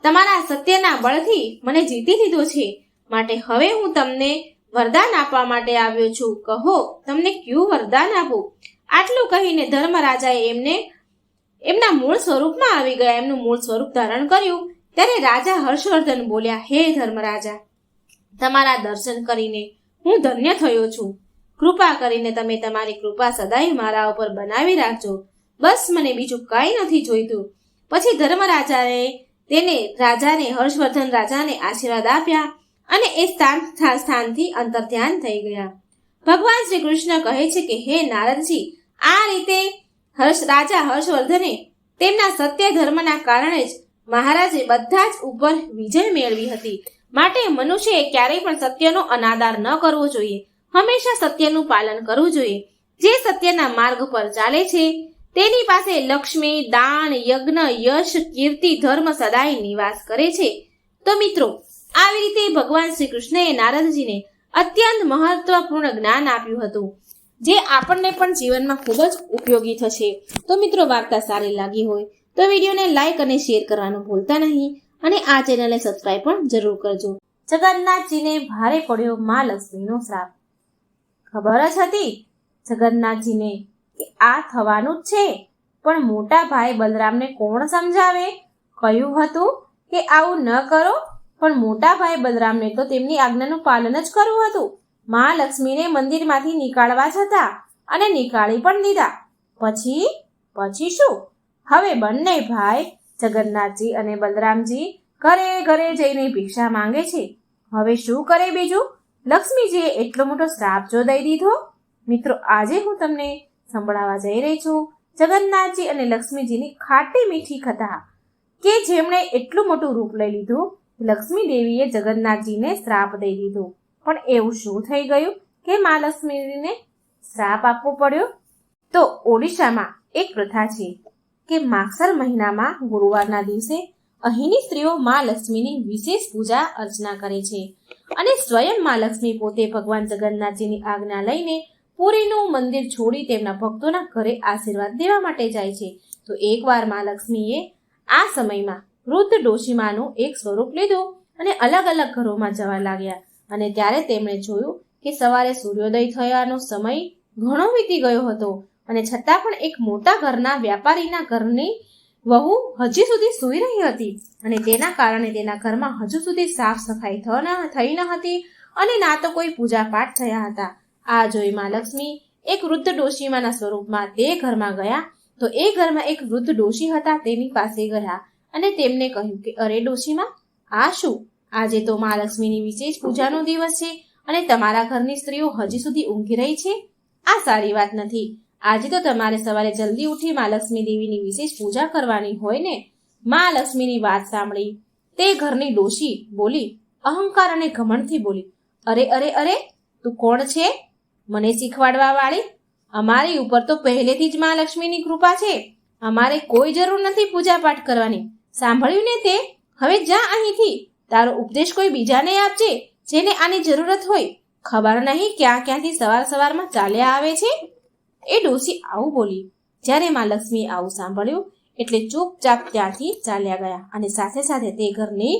Speaker 1: તમારા સત્યના બળથી મને જીતી લીધો છે. માટે હવે હું તમને વરદાન આપવા માટે આવ્યો છું. કહો, તમને કયું વરદાન આપું? આટલું કહીને ધર્મરાજાએ એમના મૂળ સ્વરૂપમાં આવી ગયા, એમનું મૂળ સ્વરૂપ ધારણ કર્યું. ત્યારે રાજા હર્ષવર્ધન બોલ્યા, હે ધર્મરાજા, તમારા દર્શન કરીને હું ધન્ય થયો છું. કૃપા કરીને તમે તમારી કૃપા સદાય મારા ઉપર બનાવી રાખજો. બસ મને બીજું કાંઈ નથી જોઈતું. પછી ધર્મરાજાએ રાજાને હર્ષવર્ધન રાજાને આશીર્વાદ આપ્યા અને એ સ્થાનથી અંતર્ધ્યાન થઈ ગયા. ભગવાન શ્રી કૃષ્ણ કહે છે કે હે નારદજી, આ રીતે રાજા હર્ષવર્ધને તેમના સત્ય ધર્મના કારણે જ મહારાજે બધા જ ઉપર વિજય મેળવી હતી. માટે મનુષ્યએ ક્યારેય પણ સત્યનો અનાદર ન કરવો જોઈએ. હંમેશા સત્યનું પાલન કરવું જોઈએ. જે સત્યના માર્ગ પર ચાલે છે તેની પાસે લક્ષ્મી, દાન, યજ્ઞ, યશ, કીર્તિ, ધર્મ સદાય નિવાસ કરે છે. તો મિત્રો, આવી રીતે ભગવાન શ્રી કૃષ્ણએ નારદજીને અત્યંત મહત્વપૂર્ણ જ્ઞાન આપ્યું હતું, જે આપણને પણ જીવનમાં ખૂબ જ ઉપયોગી થશે. તો મિત્રો, વાર્તા સારી લાગી હોય તો વિડીયોને લાઈક અને શેર કરવાનું ભૂલતા નહીં અને આ ચેનલને સબસ્ક્રાઈબ પણ જરૂર કરજો. જગન્નાથજીને ભારે પડ્યો મા લક્ષ્મીનો શ્રાપ. ખબર જ હતી જગન્નાથજીને કે આ થવાનું જ છે, પણ મોટા ભાઈ બલરામને કોણ સમજાવે? કહ્યું હતું કે આવું ન કરો, પણ મોટા ભાઈ બલરામને તો તેમની આજ્ઞાનું પાલન જ કરવું હતું. મા લક્ષ્મીને મંદિરમાંથી નીકાળવા જ હતા અને નીકાળી પણ દીધા. પછી શું? હવે બંને ભાઈ જગન્નાથજી અને બલરામજી ઘરે ઘરે જઈને ભિક્ષા માંગે છે. હવે શું કરે બીજું? લક્ષ્મીજીએ એટલો મોટો શ્રાપ જો દઈ દીધો. મિત્રો, આજે હું તમને સંભળાવવા જઈ રહી છું જગન્નાથજી અને લક્ષ્મીજીની ખાટી મીઠી કથા, કે જેમણે એટલું મોટું રૂપ લઈ લીધું. લક્ષ્મી દેવીએ જગન્નાથજીને શ્રાપ દઈ દીધો. પણ એવું શું થઈ ગયું કે મા લક્ષ્મીને શ્રાપ આપવો પડ્યો? તો ઓડિશામાં એક પ્રથા છે કે માગસર મહિનામાં ગુરુવારના દિવસે અહીંની સ્ત્રીઓ મા લક્ષ્મીની વિશેષ પૂજા અર્ચના કરે છે અને સ્વયં મા લક્ષ્મી પોતે ભગવાન જગન્નાથજીની આજ્ઞા લઈને પુરીનું મંદિર છોડી તેમના ભક્તોના ઘરે આશીર્વાદ દેવા માટે જાય છે. તો એકવાર મા લક્ષ્મીએ આ સમયમાં વૃદ્ધ ડોશીમાનું એક સ્વરૂપ લીધું અને અલગ અલગ ઘરોમાં જવા લાગ્યા. અને ત્યારે તેમણે જોયું કે સવારે સૂર્યોદય થયાનો સમય ઘણો વીતી ગયો હતો અને છતાં પણ એક મોટા ઘરના વ્યાપારીના ઘરની વહુ હજી સુધી સૂઈ રહી હતી અને તેના કારણે તેના ઘરમાં હજુ સુધી સાફ સફાઈ થઈ ન હતી અને ના તો કોઈ પૂજા પાઠ થયા હતા. આ જોઈ મા લક્ષ્મી એક વૃદ્ધ ડોશીમાના સ્વરૂપમાં તે ઘરમાં ગયા. તો એ ઘરમાં એક વૃદ્ધ ડોશી હતા, તેની પાસે ગયા અને તેમને કહ્યું કે અરે ડોશીમા, આ શું? આજે તો મા લક્ષ્મીની વિશેષ પૂજાનો દિવસ છે અને તમારા ઘરની સ્ત્રીઓ હજી સુધી ઊંઘી રહી છે. આ સારી વાત નથી. આજે તો તમારે સવારે જલ્દી ઉઠી મા લક્ષ્મી દેવીની વિશેષ પૂજા કરવાની હોય ને. મા લક્ષ્મીની વાત સાંભળી તે ઘરની ડોશી બોલી, અહંકાર અને ઘમંડથી બોલી, અરે અરે અરે, તું કોણ છે મને શીખવાડવા વાળી? અમારી ઉપર તો પહેલેથી જ મા લક્ષ્મીની કૃપા છે. અમારે કોઈ જરૂર નથી પૂજા પાઠ કરવાની. સાંભળ્યું ને તે? હવે જા અહીંથી. તારો ઉપદેશ કોઈ બીજાને આપજે જેને આની જરૂરત હોય. ખબર નહીં ક્યાંથી સવારમાં ચાલ્યા આવે છે. એ ડોશી આવું બોલી. જ્યારે મા લક્ષ્મીએ આવું સાંભળ્યું એટલે ચૂપચાપ ત્યાંથી ચાલ્યા ગયા અને સાથે સાથે તે ઘરની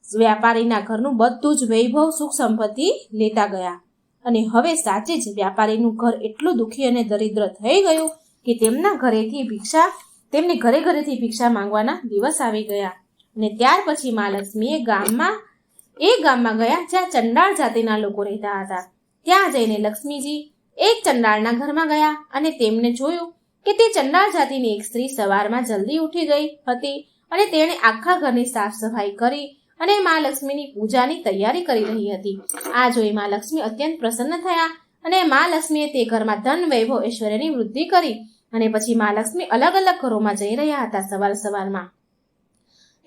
Speaker 1: વ્યાપારીના ઘરનું બધું જ વૈભવ, સુખ સંપત્તિ લેતા ગયા. અને હવે સાચે જ વ્યાપારીનું ઘર એટલું દુઃખી અને દરિદ્ર થઈ ગયું કે તેમને ઘરે ઘરેથી ભિક્ષા માંગવાના દિવસ આવી ગયા. અને ત્યાર પછી મા લક્ષ્મીએ ગામમાં ગયા જ્યાં ચંડાળ જાતિના લોકો રહેતા હતા. ત્યાં જઈને લક્ષ્મીજી એક ચંડાળના ઘરમાં ગયા અને તેમને જોયું કે તે ચંડાળ જાતિની એક સ્ત્રી સવારમાં જલ્દી ઉઠી ગઈ હતી અને તેણે આખા ઘરની સાફ સફાઈ કરી અને મા લક્ષ્મીની પૂજાની તૈયારી કરી રહી હતી. આ જોઈ મા લક્ષ્મી અત્યંત પ્રસન્ન થયા અને મા લક્ષ્મીએ તે ઘરમાં ધન વૈભવ ઐશ્વર્યની વૃદ્ધિ કરી. અને પછી મા લક્ષ્મી અલગ અલગ ઘરોમાં જઈ રહ્યા હતા. સવારમાં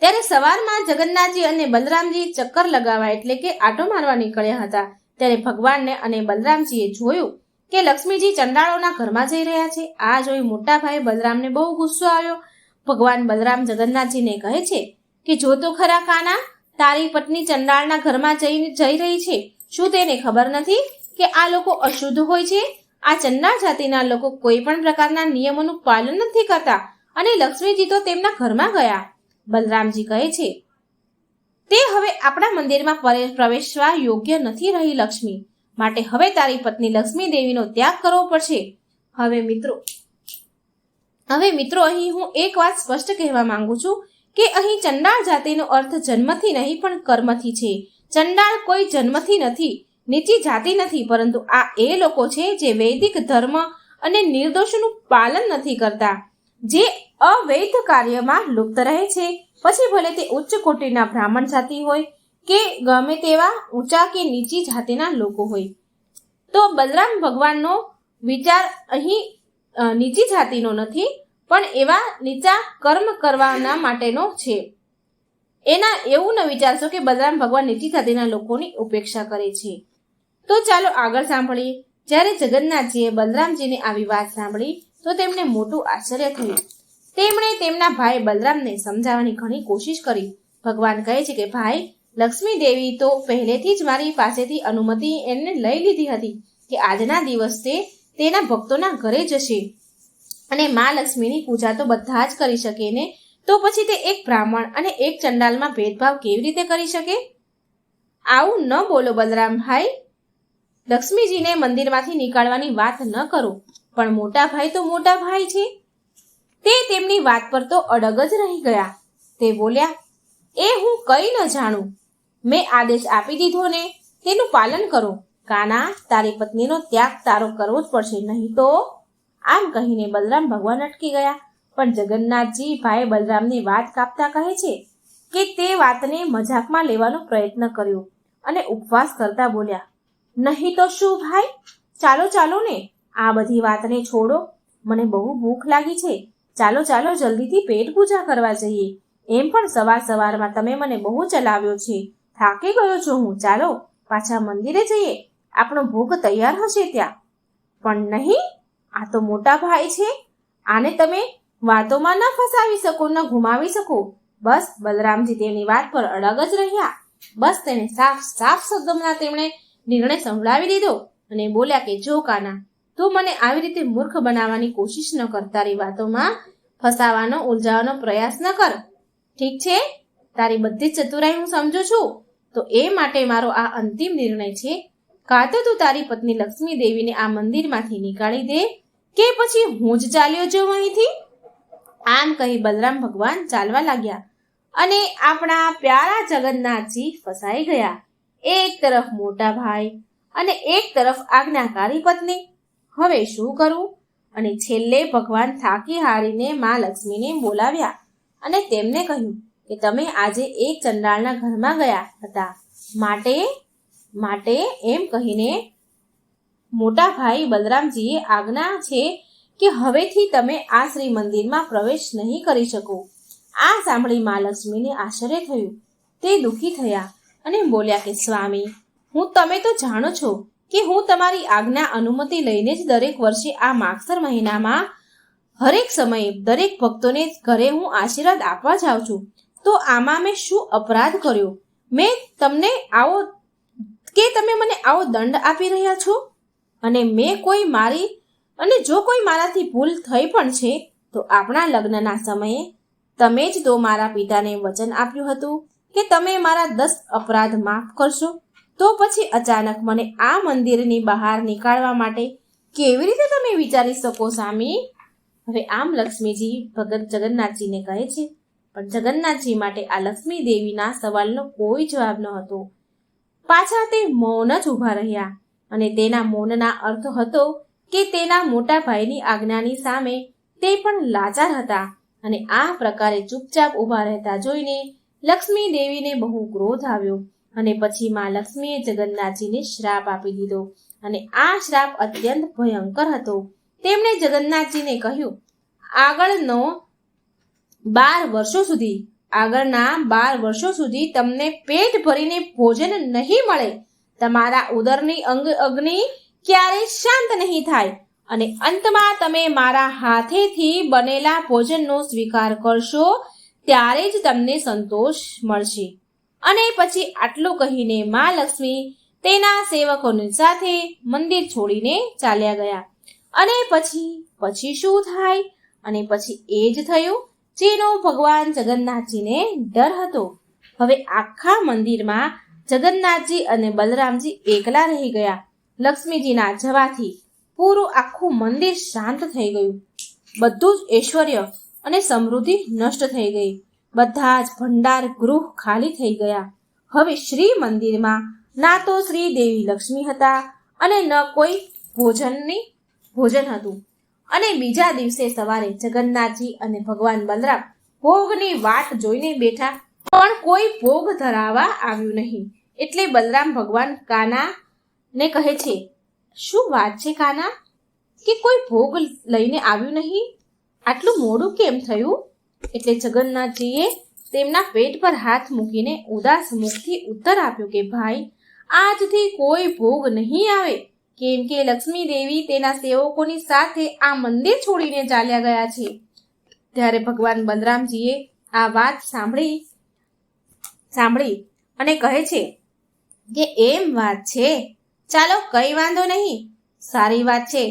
Speaker 1: ત્યારે સવારમાં જગન્નાથજી અને બલરામજી ચક્કર લગાવવા એટલે કે આટો મારવા નીકળ્યા હતા. ત્યારે ભગવાનને અને બલરામજીએ જોયું કે લક્ષ્મીજી ચંડાળોના ઘરમાં જઈ રહ્યા છે. આ જોઈ મોટા ભાઈ બલરામને બહુ ગુસ્સો આવ્યો. ભગવાન બલરામ જગન્નાથજીને કહે છે કે જો તો ખરા કાના, તારી પત્ની ચંડાળના ઘરમાં જઈ રહી છે. શું તેને ખબર નથી કે આ લોકો અશુદ્ધ હોય છે? આ ચંડાળ જાતિના લોકો કોઈ પણ પ્રકારના નિયમોનું પાલન નથી કરતા અને લક્ષ્મીજી તો તેમના ઘરમાં ગયા. બલરામજી કહે છે તે હવે આપણા મંદિરમાં પ્રવેશવા યોગ્ય નથી રહી લક્ષ્મી, માટે હવે તારી પત્ની લક્ષ્મી દેવીનો ત્યાગ કરવો પડશે. હવે મિત્રો અહીં હું એક વાત સ્પષ્ટ કહેવા માંગુ છું કે અહીં ચંડાળ જાતિનો અર્થ જન્મથી નહીં પણ કર્મથી છે. ચંડાળ કોઈ જન્મથી નથી, નીચી જાતિ નથી, પરંતુ આ એ લોકો છે જે વૈદિક ધર્મ અને નિર્દોષોનું પાલન નથી કરતા, જે અવૈધ કાર્યમાં લુપ્ત રહે છે. પછી ભલે તે ઉચ્ચ કોટીના બ્રાહ્મણ જાતિ હોય કે ગમે તેવા ઊંચા કે નીચી જાતિના લોકો હોય. તો બલરામ ભગવાનનો વિચાર અહીં નીચી જાતિનો નથી પણ એવા નીચા કર્મ કરવાના માટેનો છે. એના એવું ન વિચારશો કે બલરામ ભગવાન નીચી જાતિના લોકોની ઉપેક્ષા કરે છે. તો ચાલો આગળ સાંભળીએ. જ્યારે જગન્નાથજીએ બલરામજીને આવી વાત સાંભળી તો તેમને મોટું આશ્ચર્ય થયું. તેમણે તેમના ભાઈ બલરામને સમજાવવાની ઘણી કોશિશ કરી. ભગવાન કહે છે કે ભાઈ, લક્ષ્મી દેવી તો પહેલેથી જ મારી પાસેથી અનુમતિ એને લઈ લીધી હતી કે આજના દિવસે તેના ભક્તોના ઘરે જશે અને મા લક્ષ્મીની પૂજા તો બધા જ કરી શકે ને, તો પછી તે એક બ્રાહ્મણ અને એક ચંડાલમાં ભેદભાવ કેવી રીતે કરી શકે? આવું ન બોલો બલરામ ભાઈ, લક્ષ્મીજીને મંદિરમાંથી નીકાળવાની વાત ન કરો. પણ મોટા ભાઈ તો મોટા ભાઈ છે, તે તેમની વાત પર તો અડગ જ રહી ગયા. તે બોલ્યા, એ હું કઈ ન જાણું, મેં આદેશ આપી દીધો ને, તેનું પાલન કરો. કાના, તારી પત્નીનો ત્યાગ તારો કરવો જ પડશે, નહીં તો. આમ કહીને બલરામ ભગવાન અટકી ગયા. પણ જગન્નાથજી ભાઈ બલરામની વાત કાપતા કહે છે કે તે વાતને મજાકમાં લેવાનો પ્રયત્ન કર્યો અને ઉપવાસ કરતા બોલ્યા, નહીં તો શું ભાઈ, ચાલો ને, આ બધી વાતને છોડો. મને બહુ ભૂખ લાગી છે. ચાલો જલ્દીથી પેટ પૂજા કરવા જઈએ. એમ પણ સવારમાં તમે મને બહુ ચલાવ્યો છે, થાકી ગયો છું હું. ચાલો પાછા મંદિરે જઈએ, આપણો ભોગ તૈયાર હશે ત્યાં. પણ નહીં, આ તો મોટા ભાઈ છે, આને તમે વાતોમાં ન ફસાવી શકો, ન ઘુમાવી શકો. બસ બલરામજી તેની વાત પર અડગ જ રહ્યા. બસ તેને સાફ શબ્દોમાં તેમણે નિર્ણય સંભળાવી દીધો અને બોલ્યા કે જો કાના, તું મને આવી રીતે મૂર્ખ બનાવવાની કોશિશ ન કર. તારી વાતોમાં ફસાવાનો, ઉલઝાવવાનો પ્રયાસ ન કર. ઠીક છે, તારી બધી જ ચતુરાઈ હું સમજુ છું. તો એ માટે મારો આ અંતિમ નિર્ણય છે, કાં તો તું તારી પત્ની લક્ષ્મી દેવીને આ મંદિરમાંથી નીકાળી દે કે પછી હું જ ચાલ્યો જાઉં અહીંથી. આમ કહી બલરામ ભગવાન ચાલવા લાગ્યા અને આપણા પ્યારા જગન્નાથજી ફસાઈ ગયા. એક તરફ મોટા ભાઈ અને એક તરફ આજ્ઞાકારી પત્ની. હવે શું કરવું? અને છેલ્લે ભગવાન થાકી હારીને મા લક્ષ્મીને બોલાવ્યા અને તેમને કહ્યું કે તમે આજે એક ચંડાળના ઘરમાં ગયા હતા, માટે એમ કહીને મોટા ભાઈ બલરામજીએ આજ્ઞા છે કે હવેથી તમે આ શ્રી મંદિરમાં પ્રવેશ નહીં કરી શકો. આ સાંભળી મા લક્ષ્મીને આશ્ચર્ય થયું. તે દુઃખી થયા અને બોલ્યા કે સ્વામી, તમે તો જાણો છો કે હું તમારી આજ્ઞા અનુમતિ લઈને જ દરેક વર્ષે આ માગસર મહિનામાં હરેક સમયે દરેક ભક્તોને ઘરે હું આશીર્વાદ આપવા જાઉં છું. તો આમાં મેં શું અપરાધ કર્યો? તમે મને આવો દંડ આપી રહ્યા છો? અને જો કોઈ મારાથી ભૂલ થઈ પણ છે તો આપણા લગ્નના સમયે તમે જ તો મારા પિતાને વચન આપ્યું હતું કે તમે મારા 10 અપરાધ માફ કરશો. તો પછી અચાનક મને આ મંદિરની બહાર નીકાળવા માટે કેવી રીતે તમે વિચારી શકો સ્વામી? હવે આમ લક્ષ્મીજી ભગત જગન્નાથજીને કહે છે, પણ જગન્નાથજી માટે આ લક્ષ્મી દેવીના સવાલનો કોઈ જવાબ ન હતો. પાછા તે મૌન જ ઊભા રહ્યા અને તેના મૌનના અર્થ હતો કે તેના મોટા ભાઈની આજ્ઞાની સામે તે પણ લાચાર હતા અને આ પ્રકારે ચૂપચાપ ઊભા રહેતા જોઈને લક્ષ્મી દેવીને બહુ ક્રોધ આવ્યો અને પછી માં લક્ષ્મીએ જગન્નાથજીને શ્રાપ આપી દીધો અને આ શ્રાપ અત્યંત ભયંકર હતો. તેમણે જગન્નાથજીને કહ્યું, આગળના 12 વર્ષો સુધી તમને પેટ ભરીને ભોજન નહીં મળે. તમારા ઉદરની અગ્નિ ક્યારેય શાંત નહીં થાય અને અંતમાં તમે મારા હાથેથી બનેલા ભોજનનો સ્વીકાર કરશો ત્યારે જ તમને સંતોષ મળશે. અને પછી આટલું કહીને મા લક્ષ્મી તેના સેવકોની સાથે મંદિર છોડીને ચાલ્યા ગયા. અને પછી શું થાય? અને પછી એ જ થયું જેનો ભગવાન જગન્નાથજીને ડર હતો. હવે આખા મંદિરમાં જગન્નાથજી અને બલરામજી એકલા રહી ગયા. લક્ષ્મીજીના જવાથી પૂરું આખું મંદિર શાંત થઈ ગયું. બધું જ ઐશ્વર્ય અને સમૃદ્ધિ નષ્ટ થઈ ગઈ. બધા જ ભંડાર ગૃહ ખાલી થઈ ગયા. હવે શ્રી મંદિરમાં ના તો શ્રી દેવી લક્ષ્મી હતા અને ન કોઈ ભોજન હતું. અને બીજા દિવસે સવારે જગન્નાથજી અને ભગવાન બલરામ ભોગની વાટ જોઈને બેઠા, પણ કોઈ ભોગ ધરાવવા આવ્યું નહીં. એટલે બલરામ ભગવાન કાનાને કહે છે, શું વાત છે કાના, કે કોઈ ભોગ લઈને આવ્યું નહીં? આટલું મોડું કેમ થયું? એટલે જગન્નાથજીએ તેમના પેટ પર હાથ મૂકીને ઉદાસ મુખથી ઉત્તર આપ્યો કે ભાઈ, આજથી કોઈ ભોગ નહીં આવે, કેમ કે લક્ષ્મી દેવી તેના સેવકોની સાથે આ મંદિર છોડીને ચાલ્યા ગયા છે. ત્યારે ભગવાન બલરામજીએ આ વાત સાંભળી અને કહે છે કે એમ વાત છે, ચાલો કઈ વાંધો નહીં, સારી વાત છે.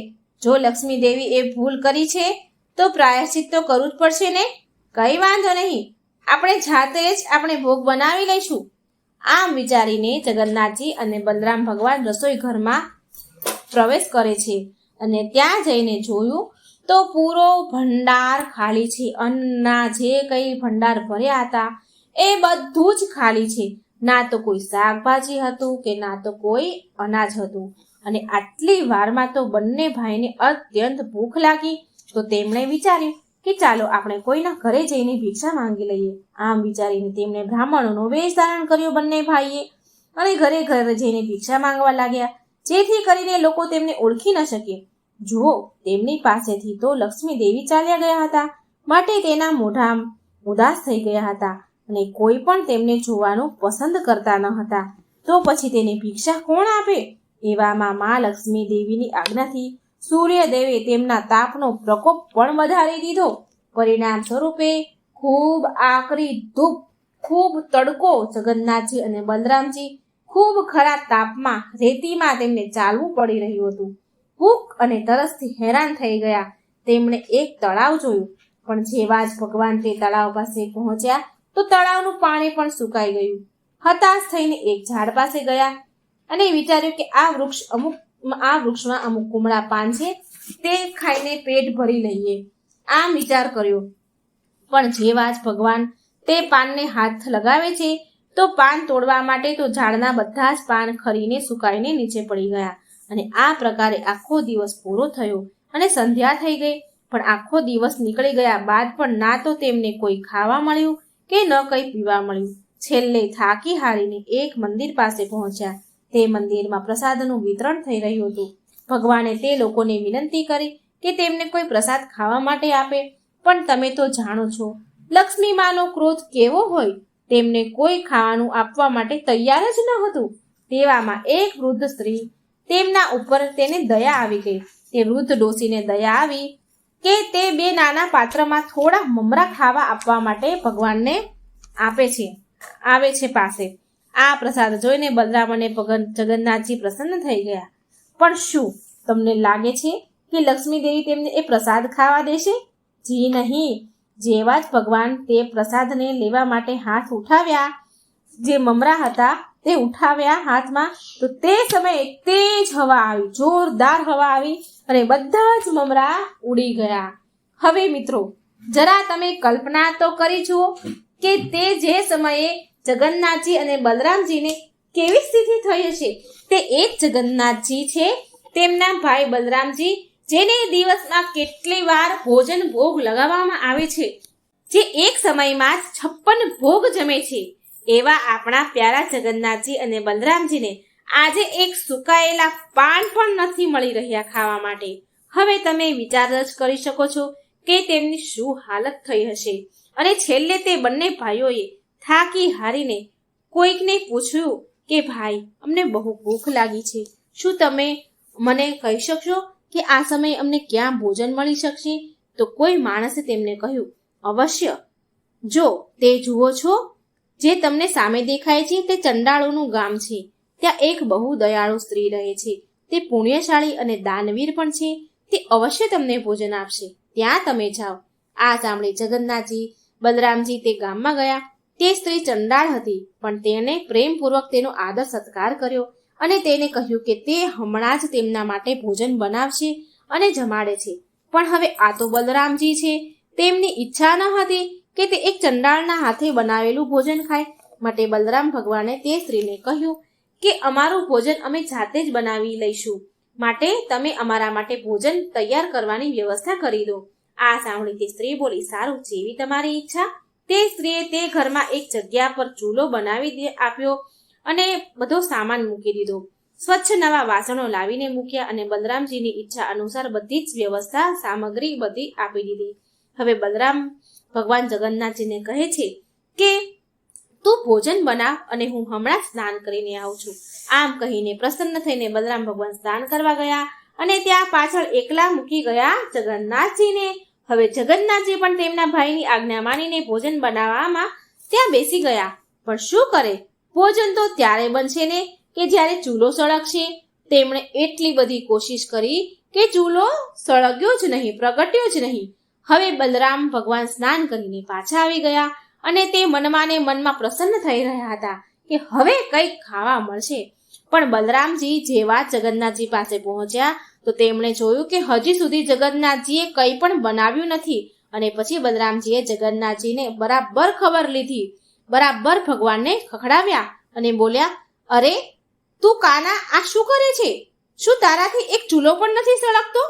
Speaker 1: જો લક્ષ્મી દેવી એ ભૂલ કરી છે તો પ્રાયશ્ચિત તો કરવું જ પડશે ને. કઈ વાંધો નહીં, આપણે જાતે જ આપણે ભોગ બનાવી લઈશું. આમ વિચારીને જગન્નાથજી અને બલરામ ભગવાન રસોઈ ઘરમાં પ્રવેશ કરે છે અને ત્યાં જઈને જોયું તો પૂરો ભંડાર ખાલી છે. અન્નના જે કંઈ ભંડાર ભર્યા હતા એ બધું જ ખાલી છે. ના તો કોઈ શાકભાજી હતું કે ના તો કોઈ અનાજ હતું. અને આટલી વારમાં તો બંને ભાઈને અત્યંત ભૂખ લાગી. તો તેમણે વિચાર્યું કે ચાલો આપણે કોઈના ઘરે જઈને ભિક્ષા માંગી લઈએ. આમ વિચારીને તેમણે બ્રાહ્મણોનો વેશ ધારણ કર્યો બંને ભાઈએ અને ઘરે ઘરે જઈને ભિક્ષા માંગવા લાગ્યા, જેથી કરીને લોકો તેમને ઓળખી ન શકે. જુઓ, તેમની પાસેથી તો લક્ષ્મી દેવી ચાલ્યા ગયા હતા, માટે તેના મોઢા ઉદાસ થઈ ગયા હતા અને કોઈ પણ તેમને જોવાનું પસંદ કરતા ન હતા. તો પછી તેને ભિક્ષા કોણ આપે? એવામાં મા લક્ષ્મી દેવીની આજ્ઞાથી સૂર્યદેવે તેમના તાપનો પ્રકોપ પણ વધારી દીધો. પરિણામ સ્વરૂપે ખૂબ આકરી ધૂપ, ખૂબ તડકો. જગન્નાથજી અને બલરામજી ખૂબ ખરા તાપમાં રેતીમાં તેમને ચાલવું પડી રહ્યું હતું. ભૂખ અને તરસથી હેરાન થઈ ગયા. તેમણે એક તળાવ જોયું, પણ જેવા જ ભગવાન તે તળાવ પાસે પહોંચ્યા તો તળાવનું પાણી પણ સુકાઈ ગયું. હતાશ થઈને એક ઝાડ પાસે ગયા અને વિચાર્યું કે આ વૃક્ષમાં અમુક કુમળા પાન છે, તે ખાઈને પેટ ભરી લઈએ. આમ વિચાર કર્યો, પણ જેવા જ ભગવાન તે પાનને હાથ લગાવે છે તો પાન તોડવા માટે તો ઝાડના બધા જ પાન ખરીને સુકાઈને નીચે પડી ગયા. અને આ પ્રકારે આખો દિવસ પૂરો થયો અને સંધ્યા થઈ ગઈ. પણ આખો દિવસ નીકળી ગયા બાદ પણ ના તો તેમને કોઈ ખાવા મળ્યું કે ન કંઈ પીવા મળ્યું. છેલ્લે થાકી હારીને એક મંદિર પાસે પહોંચ્યા. તે મંદિરમાં પ્રસાદનું વિતરણ થઈ રહ્યું હતું. ભગવાને તે લોકોને વિનંતી કરી કે તેમને કોઈ પ્રસાદ ખાવા માટે આપે, પણ તમે તો જાણો છો લક્ષ્મી માનો ક્રોધ કેવો હોય. તેમને કોઈ ખાવાનું આપવા માટે તૈયાર જ ન હતું. તેવામાં એક વૃદ્ધ સ્ત્રી, તેમના ઉપર તેને દયા આવી ગઈ. તે વૃદ્ધ ડોશીને દયા આવી કે તે બે નાના પાત્રમાં થોડા મમરા ખાવા આપવા માટે ભગવાનને આવે છે પાસે. આ પ્રસાદ જોઈને બલરામ અને જગન્નાથજી પ્રસન્ન થઈ ગયા. પણ શું તમને લાગે છે કે લક્ષ્મી દેવી તેમને એ પ્રસાદ ખાવા દેશે? જી નહીં. જેવા જ ભગવાન તે પ્રસાદને લેવા માટે હાથ ઉઠાવ્યા, જે મમરા હતા તે ઉઠાવ્યા હાથમાં, તો તે સમયે તેજ હવા આવી, જોરદાર હવા આવી અને બધા જ મમરા ઉડી ગયા. હવે મિત્રો જરા તમે કલ્પના તો કરી જુઓ કે તે જે સમયે જગન્નાથજી અને બલરામજીને કેવી સ્થિતિ થઈ હશે. તે એક જગન્નાથજી છે, તેમના ભાઈ બલરામજી જેને દિવસમાં કેટલી વાર ભોજન ભોગ લગાવવામાં આવે છે, જે એક સમયમાં 56 ભોગ જમે છે, એવા આપણા પ્યારા જગન્નાથજી અને બલરામજીને આજે એક સુકાયેલા પાન પણ નથી મળી રહ્યા ખાવા માટે. હવે તમે વિચાર જ કરી શકો છો કે તેમની શું હાલત થઈ હશે. અને છેલ્લે તે બંને ભાઈઓએ થાકી હારીને કોઈકને પૂછ્યું કે ભાઈ, અમને બહુ ભૂખ લાગી છે, શું તમે મને કહી શકશો કે આ સમયે અમને ક્યાં ભોજન મળી શકશે? તો કોઈ માણસે તેમને કહ્યું, અવશ્ય, જો તે જુઓ છો જે તમને સામે દેખાય છે તે ચંડાળોનું ગામ છે. ત્યાં એક બહુ દયાળુ સ્ત્રી રહે છે. તે પુણ્યશાળી અને દાનવીર પણ છે. તે અવશ્ય તમને ભોજન આપશે. ત્યાં તમે જાઓ. આ સાંભળી જગન્નાથજી બલરામજી તે ગામમાં ગયા. તે સ્ત્રી ચંડાળ હતી, પણ તેણે પ્રેમપૂર્વક તેનો આદર સત્કાર કર્યો અને તેને કહ્યું કે તે હમણાં જ તેમના માટે ભોજન બનાવશે અને જમાડે છે. પણ હવે આ તો બલરામજી છે. તેમની ઈચ્છા ન હતી કે તે એક ચંડાળના હાથે બનાવેલું ભોજન ખાય. માટે બલરામ ભગવાને તે સ્ત્રીને કહ્યું કે અમારું ભોજન અમે જાતે જ બનાવી લઈશું, માટે તમે અમારા માટે ભોજન તૈયાર કરવાની વ્યવસ્થા કરી દો. આ સાંભળી તે સ્ત્રી બોલી, સારું, જેવી તમારી ઈચ્છા. તે સ્ત્રીએ તે ઘરમાં એક જગ્યા પર ચૂલો બનાવી આપ્યો અને બધો સામાન મૂકી દીધો. સ્વચ્છ નવા વાસણો લાવીને મૂક્યા અને બલરામજીની ઈચ્છા અનુસાર બધી જ વ્યવસ્થા સામગ્રી બધી આપી દીધી. હવે બલરામ ભગવાન જગન્નાથજીને કહે છે કે તું ભોજન બનાવ અને હું હમણાં જ સ્નાન કરીને આવું છું. આમ કહીને પ્રસન્ન થઈને બલરામ ભગવાન સ્નાન કરવા ગયા અને ત્યાં પાછળ એકલા મૂકી ગયા જગન્નાથજીને. હવે જગન્નાથજી પણ તેમના ભાઈની આજ્ઞા માનીને ભોજન બનાવવામાં ત્યાં બેસી ગયા. પણ શું કરે, ભોજન તો ત્યારે બનશે ને કે જ્યારે ચૂલો સળગશે. તેમણે એટલી બધી કોશિશ કરી કે ચૂલો સળગ્યો જ નહીં, પ્રગટ્યો જ નહીં. હવે બલરામ ભગવાન સ્નાન કરીને પાછા આવી ગયા અને તે મનમાં ને મનમાં પ્રસન્ન થઈ રહ્યા હતા કે હવે કંઈક ખાવા મળશે. પણ બલરામજી જેવા જગન્નાથજી પાસે પહોંચ્યા તો તેમણે જોયું કે હજી સુધી જગન્નાથજીએ કંઈ પણ બનાવ્યું નથી. અને પછી બલરામજીએ જગન્નાથજીને બરાબર ખબર લીધી, બરાબર ભગવાનને ખખડાવ્યા અને બોલ્યા, અરે તું કાના, આ શું કરે છે? શું તારાથી એક ચૂલો પણ નથી સળગતો?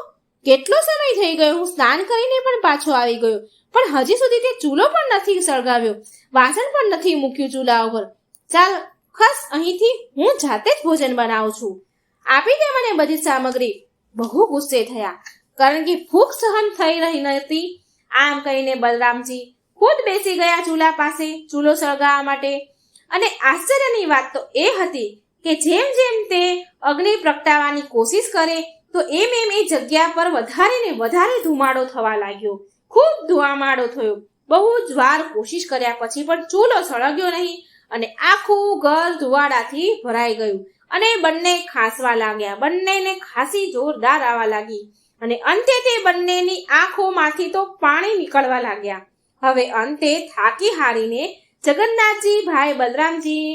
Speaker 1: કેટલો સમય થઈ ગયો, હું સ્નાન કરીને પણ પાછો આવી ગયો, પણ હજી સુધી તે ચૂલો પણ નથી સળગાવ્યો, વાસણ પણ નથી મૂક્યું ચૂલા ઉપર. ચાલ ખસ અહીંથી, હું જાતે જ ભોજન બનાવું છું, આપી દે મને બધી સામગ્રી. બહુ ગુસ્સે થયા, કારણ કે ભૂખ સહન થઈ રહી નહોતી. આમ કહીને બલરામજી ખુદ બેસી ગયા ચૂલા પાસે ચૂલો સળગાવવા માટે. અને આશ્ચર્યની વાત તો એ હતી કે જેમ જેમ તે અગ્નિ પ્રગટાવવાની કોશિશ કરે તો એમ એમ એ જગ્યા પર વધારે ને વધારે ધુમાડો થવા લાગ્યો. ખૂબ ધુમાડો થયો. બહુ જ વાર કોશિશ કર્યા પછી પણ ચૂલો સળગ્યો નહીં અને આખું ઘર ધુવાડાથી ભરાઈ ગયું અને બંને ખાંસવા લાગ્યા. બંનેને ખાંસી જોરદાર આવવા લાગી અને અંતે તે બંનેની આંખોમાંથી તો પાણી નીકળવા લાગ્યા. હવે અંતે થાકી હારીને જગન્નાથજી ભાઈ બલરામજી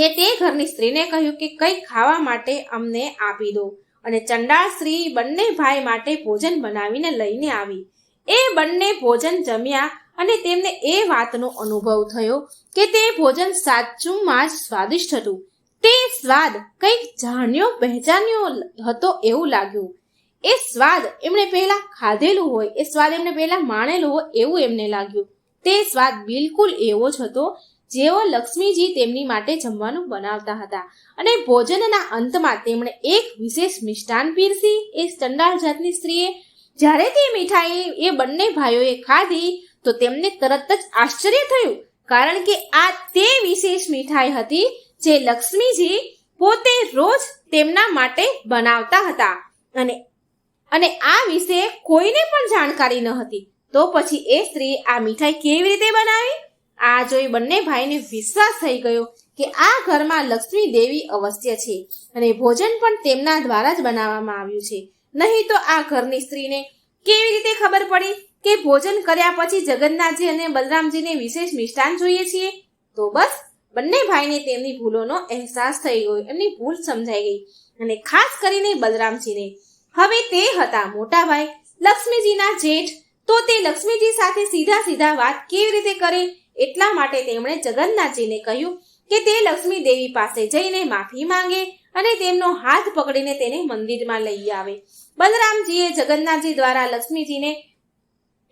Speaker 1: એ તે ઘરની સ્ત્રીને કહ્યું કે કંઈક ખાવા માટે અમને આપી દો. અને ચંડાળ સ્ત્રી બંને ભાઈ માટે ભોજન બનાવીને લઈને આવી. એ બંને ભોજન જમ્યા અને તેમને એ વાતનો અનુભવ થયો કે તે ભોજન સાચુંમાં જ સ્વાદિષ્ટ હતું. તે સ્વાદ કંઈક જાણ્યો પહેચાન્યો હતો એવું લાગ્યું. એ સ્વાદ એમણે પહેલા ખાધેલું હોય, એ સ્વાદ એમણે પહેલા માણેલું હોય એવું એમને લાગ્યું. તે સ્વાદ બિલકુલ એવો જ હતો જેવો લક્ષ્મીજી તેમની માટે જમવાનું બનાવતા હતા. અને ભોજનના અંતમાં તેમણે એક વિશેષ મિષ્ટાન પીરસી. એ ચંડાળ જાતની સ્ત્રીએ જ્યારે તે મીઠાઈ એ બંને ભાઈઓએ ખાધી તો તેમને તરત જ આશ્ચર્ય થયું, કારણ કે આ તે વિશેષ મીઠાઈ હતી જે લક્ષ્મીજી પોતે રોજ તેમના માટે બનાવતા હતા અને આ વિશે કોઈને પણ જાણકારી ન હતી. તો પછી એ સ્ત્રી આ મીઠાઈ કેવી રીતે બનાવી? આ જોઈ બંને ભાઈને વિશ્વાસ થઈ ગયો કે આ ઘરમાં લક્ષ્મી દેવી અવશ્ય છે અને ભોજન પણ તેમના દ્વારા જ બનાવવામાં આવ્યું છે. નહીં તો આ ઘરની સ્ત્રીને કેવી રીતે ખબર પડી કે ભોજન કર્યા પછી જગન્નાથજી અને બલરામજીને વિશેષ મિષ્ટાન જોઈએ છીએ? તો બસ બંને ભાઈને તેમની ભૂલોનો અહેસાસ થઈ ગયો, એમની ભૂલ સમજાઈ ગઈ. અને ખાસ કરીને બલરામજીને. હવે તે હતા મોટા ભાઈ, લક્ષ્મીજીના જેઠ. તો તે લક્ષ્મીજી સાથે સીધા વાત કેવી રીતે કરે? એટલા માટે તેમણે જગન્નાથજીને કહ્યું કે તે લક્ષ્મી દેવી પાસે જઈને માફી માંગે અને તેમનો હાથ પકડીને તેને મંદિરમાં લઈ આવે. બલરામજીએ જગન્નાથજી દ્વારા લક્ષ્મીજીને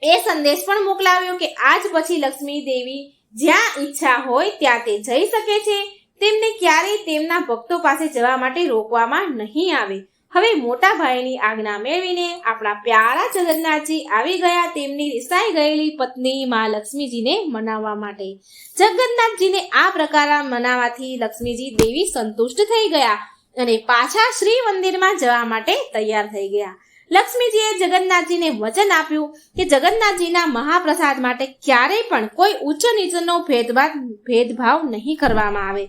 Speaker 1: એ સંદેશ પણ મોકલાવ્યો કે આજ પછી લક્ષ્મી દેવી જ્યાં ઈચ્છા હોય ત્યાં તે જઈ શકે છે. તેમને ક્યારેય તેમના ભક્તો પાસે જવા માટે રોકવામાં નહીં આવે. હવે મોટા ભાઈની આજ્ઞા મેળવીને આપણા પ્યારા જગન્નાથજી આવી ગયા તેમની રિસાઈ ગયેલી પત્ની માં લક્ષ્મીજીને મનાવવા માટે. જગન્નાથજીને આ પ્રકારે મનાવવાથી લક્ષ્મીજી દેવી સંતુષ્ટ થઈ ગયા અને પાછા શ્રી મંદિરમાં જવા માટે તૈયાર થઈ ગયા. લક્ષ્મીજીએ જગન્નાથજીને વચન આપ્યું કે જગન્નાથજીના મહાપ્રસાદ માટે ક્યારેય પણ કોઈ ઉચ્ચ નીચનો ભેદભાવ નહીં કરવામાં આવે.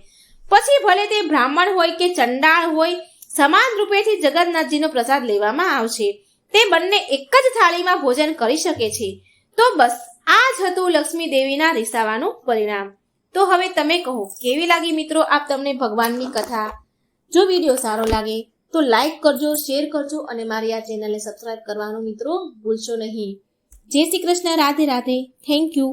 Speaker 1: પછી ભલે તે બ્રાહ્મણ હોય કે ચંડાળ હોય, સમાન રૂપેથી જગન્નાથજીનો પ્રસાદ લેવામાં આવશે. તે બંને એક જ થાળીમાં ભોજન કરી શકે છે. તો બસ આ જ હતું લક્ષ્મી દેવીના રીસાવાનું પરિણામ. તો હવે તમે કહો કેવી લાગી મિત્રો આપ તમને ભગવાનની કથા? જો વિડીયો સારો લાગે તો લાઈક કરજો, શેર કરજો અને મારી આ ચેનલને સબસ્ક્રાઇબ કરવાનું મિત્રો ભૂલશો નહીં. જય શ્રી કૃષ્ણ. રાધે રાધે. Thank you.